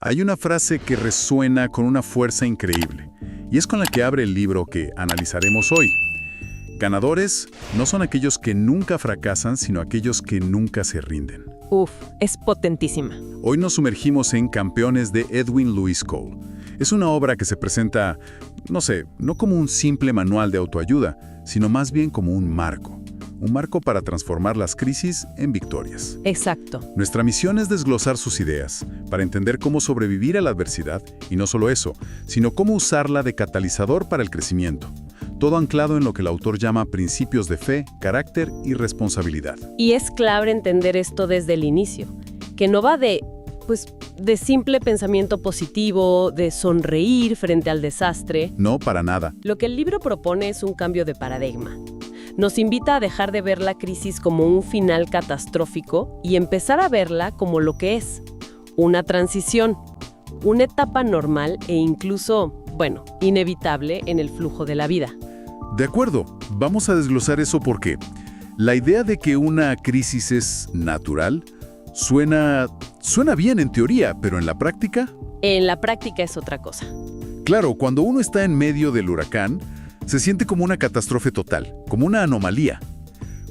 Hay una frase que resuena con una fuerza increíble, y es con la que abre el libro que analizaremos hoy. Ganadores no son aquellos que nunca fracasan, sino aquellos que nunca se rinden. Uf, es potentísima. Hoy nos sumergimos en Campeones de Edwin Lewis Cole. Es una obra que se presenta, no como un simple manual de autoayuda, sino más bien como un marco para transformar las crisis en victorias. Exacto. Nuestra misión es desglosar sus ideas, para entender cómo sobrevivir a la adversidad, y no solo eso, sino cómo usarla de catalizador para el crecimiento. Todo anclado en lo que el autor llama principios de fe, carácter y responsabilidad. Y es clave entender esto desde el inicio, que no va de simple pensamiento positivo, de sonreír frente al desastre. No, para nada. Lo que el libro propone es un cambio de paradigma. Nos invita a dejar de ver la crisis como un final catastrófico y empezar a verla como lo que es, una transición, una etapa normal e incluso, inevitable en el flujo de la vida. De acuerdo, vamos a desglosar eso porque la idea de que una crisis es natural suena bien en teoría, pero en la práctica... En la práctica es otra cosa. Claro, cuando uno está en medio del huracán, se siente como una catástrofe total, como una anomalía.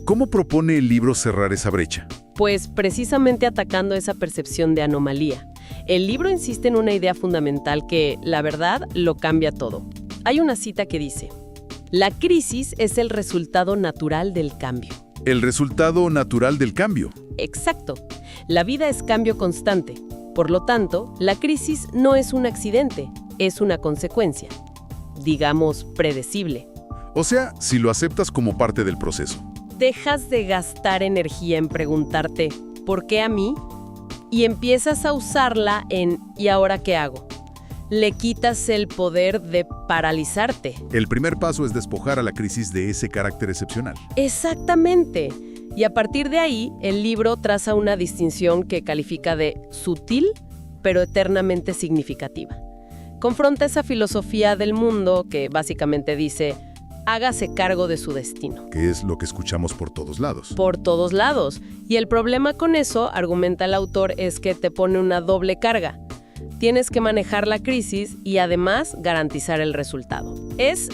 ¿Cómo propone el libro cerrar esa brecha? Pues precisamente atacando esa percepción de anomalía. El libro insiste en una idea fundamental que, la verdad, lo cambia todo. Hay una cita que dice: la crisis es el resultado natural del cambio. El resultado natural del cambio. Exacto. La vida es cambio constante. Por lo tanto, la crisis no es un accidente, es una consecuencia. Digamos, predecible. O sea, si lo aceptas como parte del proceso. Dejas de gastar energía en preguntarte ¿por qué a mí? Y empiezas a usarla en ¿y ahora qué hago? Le quitas el poder de paralizarte. El primer paso es despojar a la crisis de ese carácter excepcional. Exactamente. Y a partir de ahí, el libro traza una distinción que califica de sutil, pero eternamente significativa. Confronta esa filosofía del mundo que básicamente dice, hágase cargo de su destino. Que es lo que escuchamos por todos lados. Por todos lados. Y el problema con eso, argumenta el autor, es que te pone una doble carga. Tienes que manejar la crisis y además garantizar el resultado. Es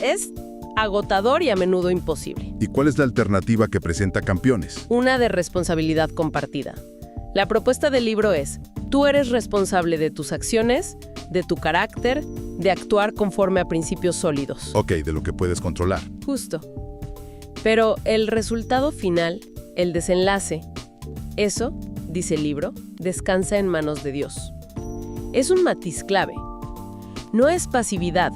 agotador y a menudo imposible. ¿Y cuál es la alternativa que presenta Campeones? Una de responsabilidad compartida. La propuesta del libro es, tú eres responsable de tus acciones, de tu carácter, de actuar conforme a principios sólidos. Ok, de lo que puedes controlar. Justo. Pero el resultado final, el desenlace, eso, dice el libro, descansa en manos de Dios. Es un matiz clave. No es pasividad,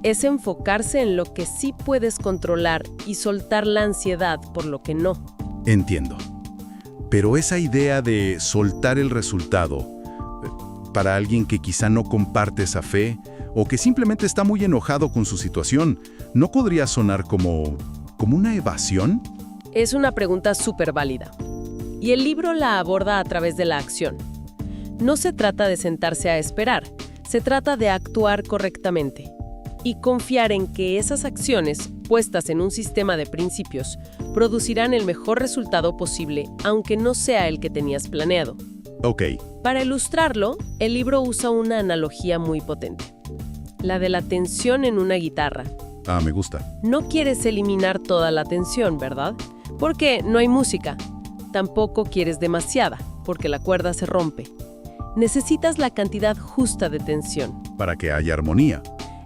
es enfocarse en lo que sí puedes controlar y soltar la ansiedad por lo que no. Entiendo. Pero esa idea de soltar el resultado, para alguien que quizá no comparte esa fe o que simplemente está muy enojado con su situación, ¿no podría sonar como una evasión? Es una pregunta súper válida. Y el libro la aborda a través de la acción. No se trata de sentarse a esperar, se trata de actuar correctamente y confiar en que esas acciones, puestas en un sistema de principios, producirán el mejor resultado posible, aunque no sea el que tenías planeado. Ok. Para ilustrarlo, el libro usa una analogía muy potente. La de la tensión en una guitarra. Ah, me gusta. No quieres eliminar toda la tensión, ¿verdad? Porque no hay música. Tampoco quieres demasiada, porque la cuerda se rompe. Necesitas la cantidad justa de tensión. Para que haya armonía.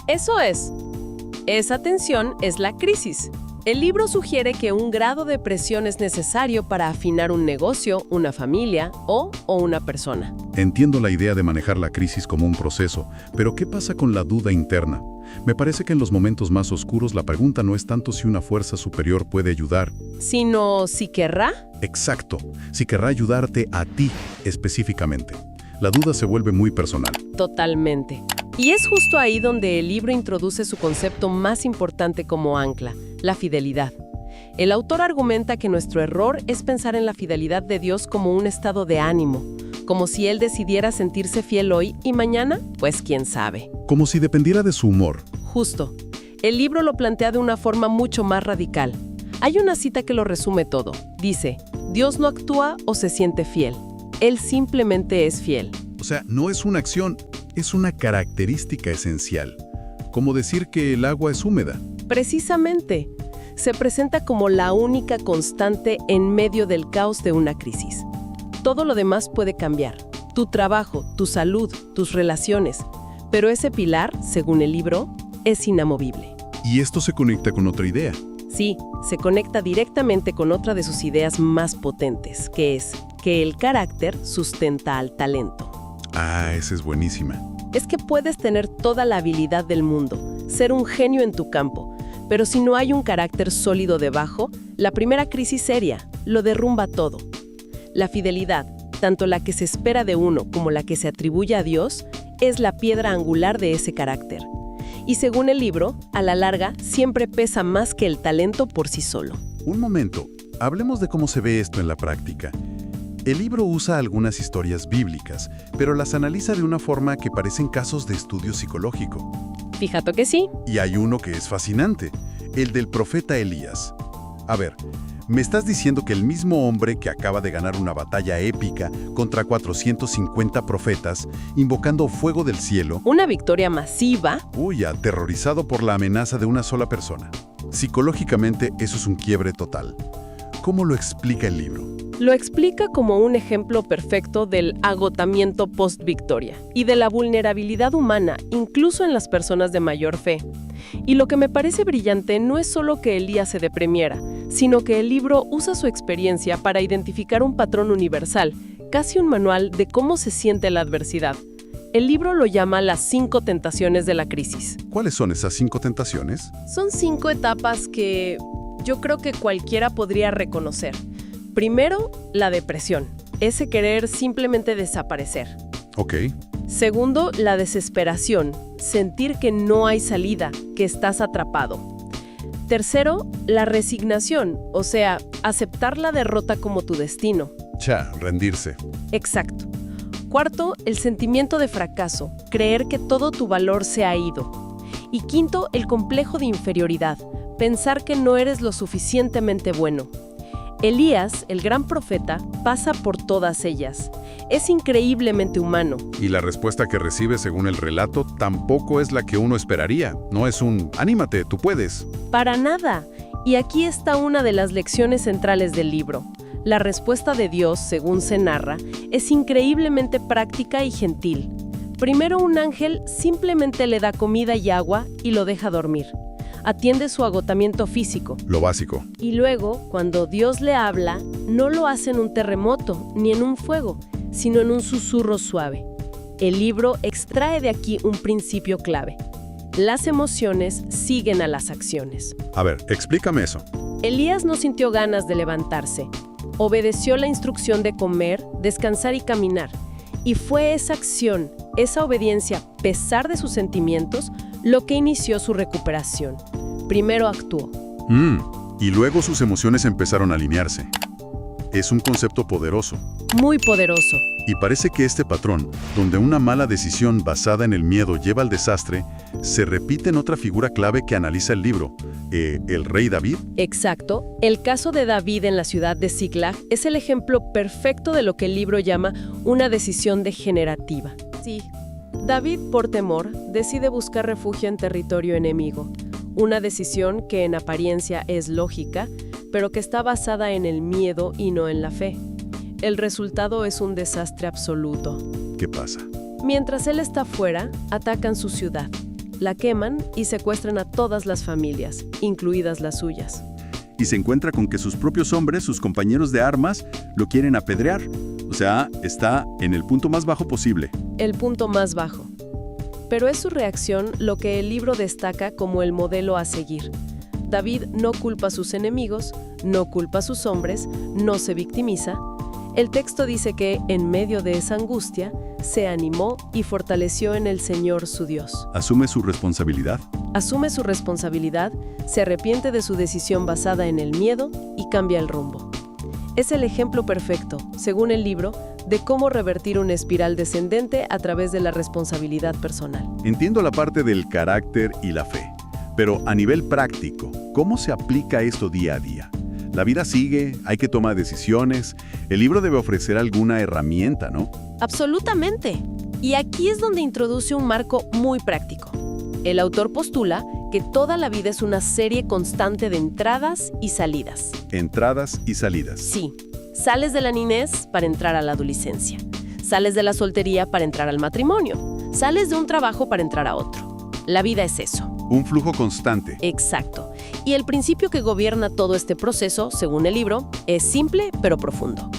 Eso es. Esa tensión es la crisis. El libro sugiere que un grado de presión es necesario para afinar un negocio, una familia o una persona. Entiendo la idea de manejar la crisis como un proceso, pero ¿qué pasa con la duda interna? Me parece que en los momentos más oscuros la pregunta no es tanto si una fuerza superior puede ayudar, sino si querrá. Exacto, si querrá ayudarte a ti específicamente. La duda se vuelve muy personal. Totalmente. Y es justo ahí donde el libro introduce su concepto más importante como ancla, la fidelidad. El autor argumenta que nuestro error es pensar en la fidelidad de Dios como un estado de ánimo, como si Él decidiera sentirse fiel hoy y mañana, pues quién sabe. Como si dependiera de su humor. Justo. El libro lo plantea de una forma mucho más radical. Hay una cita que lo resume todo. Dice, Dios no actúa o se siente fiel. Él simplemente es fiel. sea, no es una acción, es una característica esencial. Como decir que el agua es húmeda. Precisamente, se presenta como la única constante en medio del caos de una crisis. Todo lo demás puede cambiar. Tu trabajo, tu salud, tus relaciones. Pero ese pilar, según el libro, es inamovible. Y esto se conecta con otra idea. Sí, se conecta directamente con otra de sus ideas más potentes, que es que el carácter sustenta al talento. Ah, esa es buenísima. Es que puedes tener toda la habilidad del mundo, ser un genio en tu campo, pero si no hay un carácter sólido debajo, la primera crisis seria lo derrumba todo. La fidelidad, tanto la que se espera de uno como la que se atribuye a Dios, es la piedra angular de ese carácter. Y según el libro, a la larga, siempre pesa más que el talento por sí solo. Un momento, hablemos de cómo se ve esto en la práctica. El libro usa algunas historias bíblicas, pero las analiza de una forma que parecen casos de estudio psicológico. Fíjate que sí. Y hay uno que es fascinante, el del profeta Elías. A ver, ¿me estás diciendo que el mismo hombre que acaba de ganar una batalla épica contra 450 profetas, invocando fuego del cielo, Una victoria masiva, aterrorizado por la amenaza de una sola persona? Psicológicamente, eso es un quiebre total. ¿Cómo lo explica el libro? lo explica como un ejemplo perfecto del agotamiento post-victoria y de la vulnerabilidad humana, incluso en las personas de mayor fe. Y lo que me parece brillante no es solo que Elías se deprimiera, sino que el libro usa su experiencia para identificar un patrón universal, casi un manual de cómo se siente la adversidad. El libro lo llama las 5 tentaciones de la crisis. ¿Cuáles son esas 5 tentaciones? Son 5 etapas que yo creo que cualquiera podría reconocer. Primero, la depresión, ese querer simplemente desaparecer. Ok. Segundo, la desesperación, sentir que no hay salida, que estás atrapado. Tercero, la resignación, o sea, aceptar la derrota como tu destino. Rendirse. Exacto. Cuarto, el sentimiento de fracaso, creer que todo tu valor se ha ido. Y quinto, el complejo de inferioridad, pensar que no eres lo suficientemente bueno. Elías, el gran profeta, pasa por todas ellas. Es increíblemente humano. Y la respuesta que recibe según el relato tampoco es la que uno esperaría. No es un «anímate, tú puedes». Para nada. Y aquí está una de las lecciones centrales del libro. La respuesta de Dios, según se narra, es increíblemente práctica y gentil. Primero, un ángel simplemente le da comida y agua y lo deja dormir. Atiende su agotamiento físico. Lo básico. Y luego, cuando Dios le habla, no lo hace en un terremoto ni en un fuego, sino en un susurro suave. El libro extrae de aquí un principio clave. Las emociones siguen a las acciones. A ver, explícame eso. Elías no sintió ganas de levantarse. Obedeció la instrucción de comer, descansar y caminar. Y fue esa acción, esa obediencia, a pesar de sus sentimientos, lo que inició su recuperación. Primero actuó. Y luego sus emociones empezaron a alinearse. Es un concepto poderoso. Muy poderoso. Y parece que este patrón, donde una mala decisión basada en el miedo lleva al desastre, se repite en otra figura clave que analiza el libro, el rey David. Exacto. El caso de David en la ciudad de Ziklag es el ejemplo perfecto de lo que el libro llama una decisión degenerativa. Sí. David, por temor, decide buscar refugio en territorio enemigo. Una decisión que en apariencia es lógica, pero que está basada en el miedo y no en la fe. El resultado es un desastre absoluto. ¿Qué pasa? Mientras él está fuera, atacan su ciudad, la queman y secuestran a todas las familias, incluidas las suyas. Y se encuentra con que sus propios hombres, sus compañeros de armas, lo quieren apedrear. O sea, está en el punto más bajo posible. El punto más bajo. Pero es su reacción lo que el libro destaca como el modelo a seguir. David no culpa a sus enemigos, no culpa a sus hombres, no se victimiza. El texto dice que, en medio de esa angustia, se animó y fortaleció en el Señor su Dios. Asume su responsabilidad. Asume su responsabilidad, se arrepiente de su decisión basada en el miedo y cambia el rumbo. Es el ejemplo perfecto, según el libro, de cómo revertir una espiral descendente a través de la responsabilidad personal. Entiendo la parte del carácter y la fe, pero a nivel práctico, ¿cómo se aplica esto día a día? La vida sigue, hay que tomar decisiones. El libro debe ofrecer alguna herramienta, ¿no? Absolutamente. Y aquí es donde introduce un marco muy práctico. El autor postula que toda la vida es una serie constante de entradas y salidas. Entradas y salidas. Sí, sales de la niñez para entrar a la adolescencia. Sales de la soltería para entrar al matrimonio. Sales de un trabajo para entrar a otro. La vida es eso. Un flujo constante. Exacto. Y el principio que gobierna todo este proceso, según el libro, es simple pero profundo.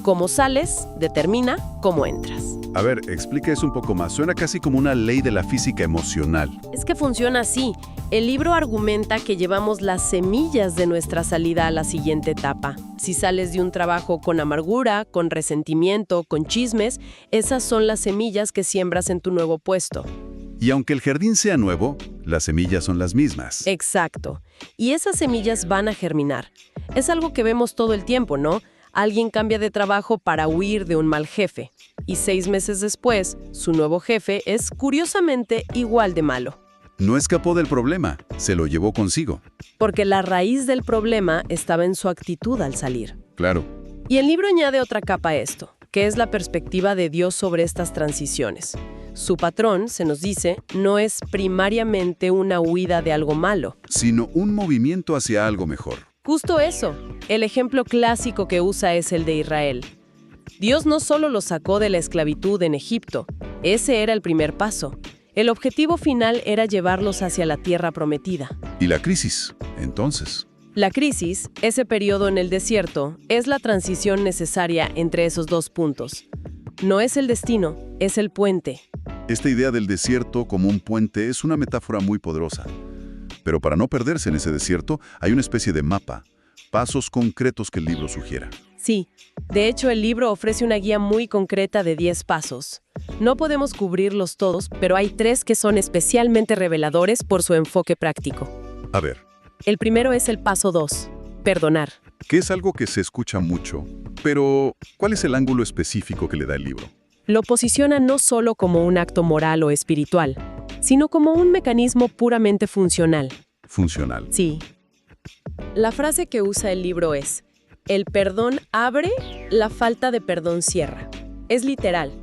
Cómo sales determina cómo entras. A ver, explica eso un poco más. Suena casi como una ley de la física emocional. Es que funciona así. El libro argumenta que llevamos las semillas de nuestra salida a la siguiente etapa. Si sales de un trabajo con amargura, con resentimiento, con chismes, esas son las semillas que siembras en tu nuevo puesto. Y aunque el jardín sea nuevo, las semillas son las mismas. Exacto. Y esas semillas van a germinar. Es algo que vemos todo el tiempo, ¿no? Alguien cambia de trabajo para huir de un mal jefe. Y 6 meses después, su nuevo jefe es, curiosamente, igual de malo. No escapó del problema, se lo llevó consigo. Porque la raíz del problema estaba en su actitud al salir. Claro. Y el libro añade otra capa a esto, que es la perspectiva de Dios sobre estas transiciones. Su patrón, se nos dice, no es primariamente una huida de algo malo, Sino un movimiento hacia algo mejor. Justo eso. El ejemplo clásico que usa es el de Israel. Dios no solo los sacó de la esclavitud en Egipto, ese era el primer paso. El objetivo final era llevarlos hacia la tierra prometida. ¿Y la crisis? Entonces. La crisis, ese periodo en el desierto, es la transición necesaria entre esos dos puntos. No es el destino, es el puente. Esta idea del desierto como un puente es una metáfora muy poderosa. Pero para no perderse en ese desierto, hay una especie de mapa, pasos concretos que el libro sugiera. Sí, de hecho el libro ofrece una guía muy concreta de 10 pasos. No podemos cubrirlos todos, pero hay 3 que son especialmente reveladores por su enfoque práctico. A ver, El primero es el paso 2, perdonar. que es algo que se escucha mucho, pero ¿cuál es el ángulo específico que le da el libro? Lo posiciona no solo como un acto moral o espiritual, sino como un mecanismo puramente funcional. Funcional. Sí. La frase que usa el libro es: el perdón abre, la falta de perdón cierra. Es literal.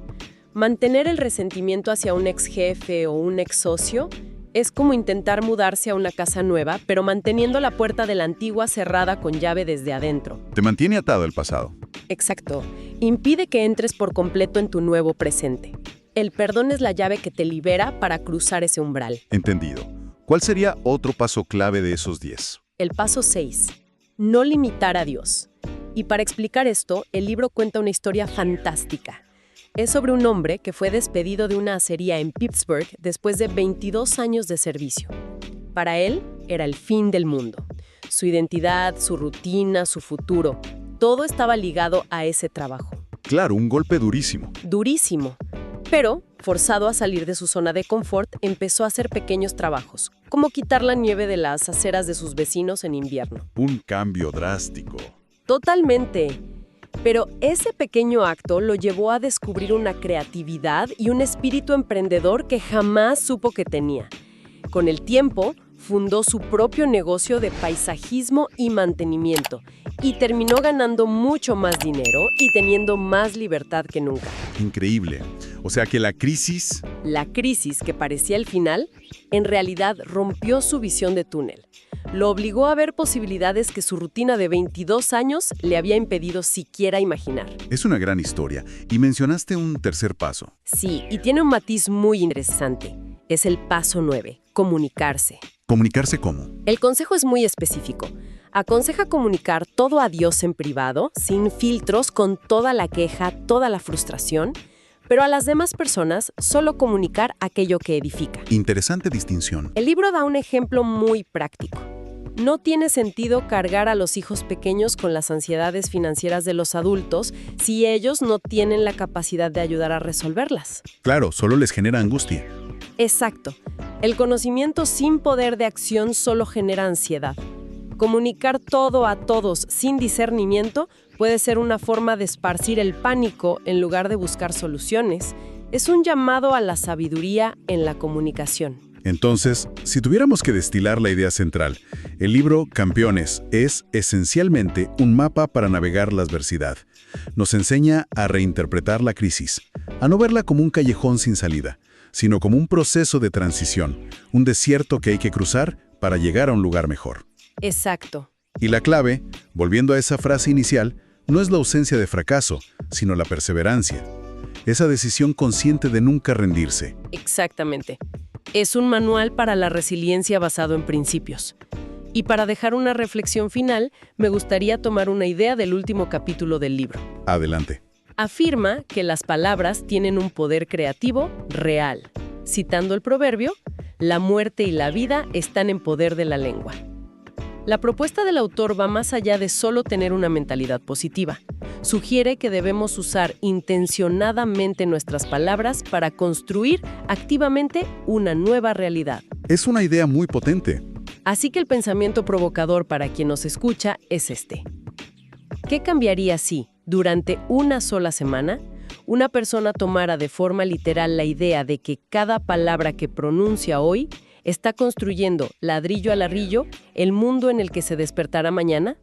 Mantener el resentimiento hacia un ex jefe o un ex socio es como intentar mudarse a una casa nueva, pero manteniendo la puerta de la antigua cerrada con llave desde adentro. Te mantiene atado al pasado. Exacto. Impide que entres por completo en tu nuevo presente. El perdón es la llave que te libera para cruzar ese umbral. Entendido. ¿Cuál sería otro paso clave de esos 10? El paso 6. No limitar a Dios. Y para explicar esto, el libro cuenta una historia fantástica. Es sobre un hombre que fue despedido de una acería en Pittsburgh después de 22 años de servicio. Para él, era el fin del mundo. Su identidad, su rutina, su futuro, todo estaba ligado a ese trabajo. Claro, un golpe durísimo. Durísimo. Pero, forzado a salir de su zona de confort, empezó a hacer pequeños trabajos, como quitar la nieve de las aceras de sus vecinos en invierno. Un cambio drástico. Totalmente. Pero ese pequeño acto lo llevó a descubrir una creatividad y un espíritu emprendedor que jamás supo que tenía. Con el tiempo, fundó su propio negocio de paisajismo y mantenimiento y terminó ganando mucho más dinero y teniendo más libertad que nunca. Increíble. O sea que la crisis... La crisis, que parecía el final, en realidad rompió su visión de túnel. Lo obligó a ver posibilidades que su rutina de 22 años le había impedido siquiera imaginar. Es una gran historia. Y mencionaste un tercer paso. Sí, y tiene un matiz muy interesante. Es el paso 9, comunicarse. ¿Comunicarse cómo? El consejo es muy específico. Aconseja comunicar todo a Dios en privado, sin filtros, con toda la queja, toda la frustración, pero a las demás personas solo comunicar aquello que edifica. Interesante distinción. El libro da un ejemplo muy práctico. No tiene sentido cargar a los hijos pequeños con las ansiedades financieras de los adultos si ellos no tienen la capacidad de ayudar a resolverlas. Claro, solo les genera angustia. Exacto. El conocimiento sin poder de acción solo genera ansiedad. Comunicar todo a todos sin discernimiento puede ser una forma de esparcir el pánico en lugar de buscar soluciones. Es un llamado a la sabiduría en la comunicación. Entonces, si tuviéramos que destilar la idea central, el libro Campeones es esencialmente un mapa para navegar la adversidad. Nos enseña a reinterpretar la crisis, a no verla como un callejón sin salida, sino como un proceso de transición, un desierto que hay que cruzar para llegar a un lugar mejor. Exacto. Y la clave, volviendo a esa frase inicial, no es la ausencia de fracaso, sino la perseverancia. Esa decisión consciente de nunca rendirse. Exactamente. Es un manual para la resiliencia basado en principios. Y para dejar una reflexión final, me gustaría tomar una idea del último capítulo del libro. Adelante. Afirma que las palabras tienen un poder creativo real. Citando el proverbio, la muerte y la vida están en poder de la lengua. La propuesta del autor va más allá de solo tener una mentalidad positiva. Sugiere que debemos usar intencionadamente nuestras palabras para construir activamente una nueva realidad. Es una idea muy potente. Así que el pensamiento provocador para quien nos escucha es este. ¿Qué cambiaría si, durante una sola semana, una persona tomara de forma literal la idea de que cada palabra que pronuncia hoy está construyendo, ladrillo a ladrillo, el mundo en el que se despertará mañana?